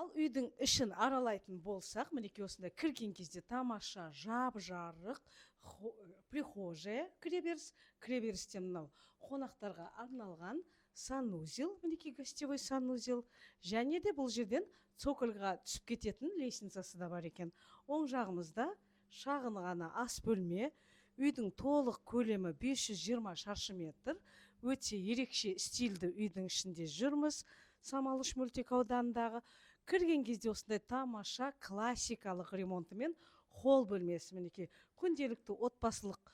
Ал үйдің ішін аралайтын болсақ, мінекей осында кірген кезде тамаша жап-жарық прихожая кіреберіс. Кіреберісте мынау қонақтарға арналған санузел, мінекей гостевой санузел. Және де бұл жерден цокольға түсіп кететін лестницасы да бар екен. Оң жағымызда шағын ғана ас бөлме. Үйдің толық көлемі 520 шаршы метр. Өте ерекше стильді үйдің ішінде жүрміз. Самалыш мөлтек ауданындағы. Кірген кезде осындай тамаша классикалық ремонтымен холл бөлмесі, мінекей күнделікті отбасылық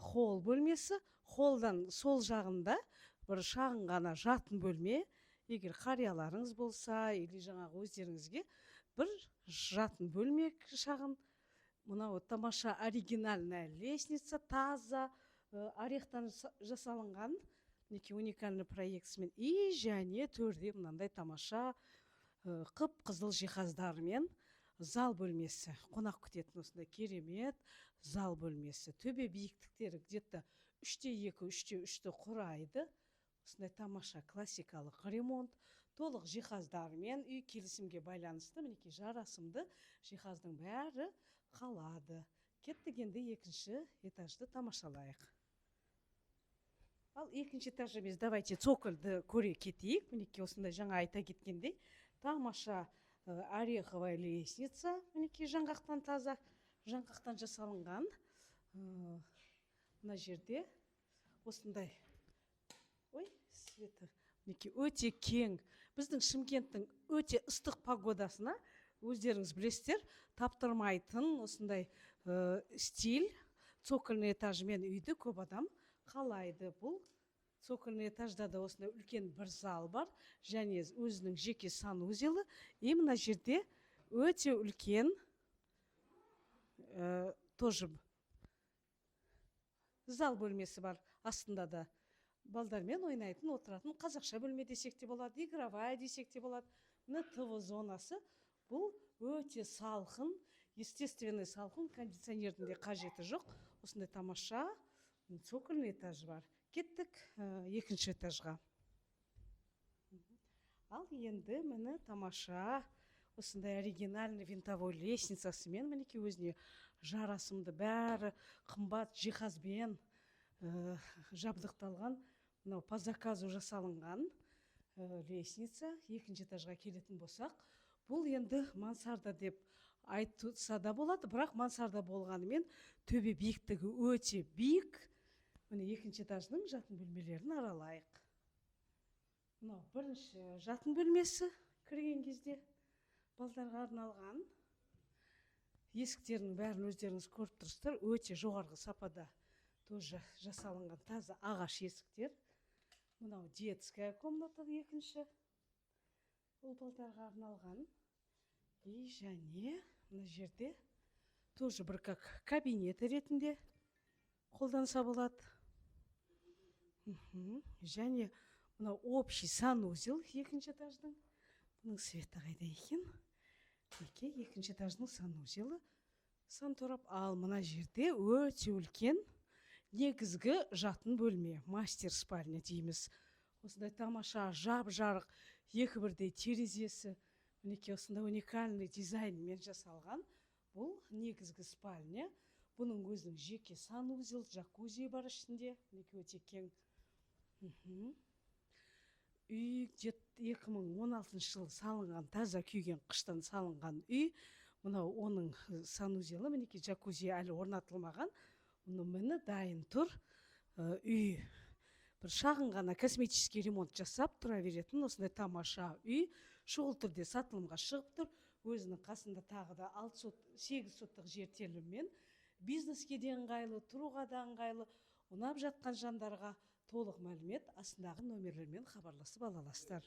холл бөлмесі. Холлдан сол жағында бір шағын ғана жатын бөлме. Егер қарияларыңыз болса, или жаңағы өздеріңізге бір жатын бөлме шағын. Мынау тамаша оригинальная лестница, таза орехтан жасалынған, мінекей уникальный проектісімен. И және төрде мынандай тамаша қып-қызыл жиһаздармен зал бөлмесі, қонақ күтетін осындай керемет зал бөлмесі. Төбе биіктіктері где-то 3-2, 3-3 құрайды. Осындай тамаша классикалық ремонт, толық жиһаздармен үй келісімге байланысты, мінекей жарасымды жиһаздың бәрі қалады. Кеттік енді екінші этажды тамашалайық. Ал екінші этаж емес, давайте цокольді көре кетейік. Мінекей осындай жаңа айта кеткендей тамаша ореховая лестница, мінекей жаңғақтан таза, жаңғақтан жасалынған. Мына жерде осындай, светі, мінекей өте кең. Біздің Шымкенттің өте ыстық погодасына өздеріңіз білесіздер, таптырмайтын осындай стиль, цокольный этажмен үйді көп адам қалайды. Бұл цокольный этажда да осындай үлкен бір зал бар, және өзінің жеке санузелі. И мына жерде өте үлкен тоже зал бөлмесі бар. Астында да балдармен ойнайтын, отыратын қазақша бөлме десек те болады, игровая десек те болады. Мына ТВ зонасы. Бұл өте салқын, естественный салқын, кондиционердің де қажеті жоқ. Осындай тамаша цокольный этаж бар. Кеттік екінші этажға. Ал енді міне тамаша осындай оригинальный винтовой лестницасымен, мінекей өзіне жарасымды бәрі қымбат жиһазбен жабдықталған, мынау по заказу жасалынған лестница. Екінші этажға келетін болсақ, бұл енді мансарда деп айтса да болады, бірақ мансарда болғанымен төбе биіктігі өте биік. Міне екінші этажның жатын бөлмелерін аралайық. Мынау бірінші жатын бөлмесі кірген кезде балдарға арналған. Есіктерінің бәрін өздеріңіз көріп тұрсыздар, өте жоғарғы сапада тоже жасалынған таза ағаш есіктер. Мынау детская комната екінші. Ол балдарға арналған. И және мына жерде тоже бір как кабинет ретінде қолданса болады. Және мынау общий санузел екінші этаждың. Бұның светі қайда екен? Екінші этаждың санузелі санторап. Ал мына жерде өте үлкен негізгі жатын бөлме, мастер спальня дейміз. Осындай тамаша жап-жарық екі бірдей терезесі, мінекей осындай уникальный дизайнмен жасалған. Бұл негізгі спальня. Бұның өзінің жеке санузел, джакузи бар ішінде. Мінекей өте кең. Үй 2016 жылы салынған, таза күйген қыштан салынған үй. Мынау оның санузелі, мінекей джакузи әлі орнатылмаған. Міне дайын тұр. Үй бір шағын ғана косметический ремонт жасап тұра беретін осындай тамаша үй. Шұғыл түрде сатылымға шығып тұр. Өзінің қасында тағы да 8 соттық жер теліммен бизнеске де ыңғайлы, тұруға да ыңғайлы. Ұнап жатқан жандарға толық мәлімет астындағы нөмерлермен хабарласып ала аласыздар.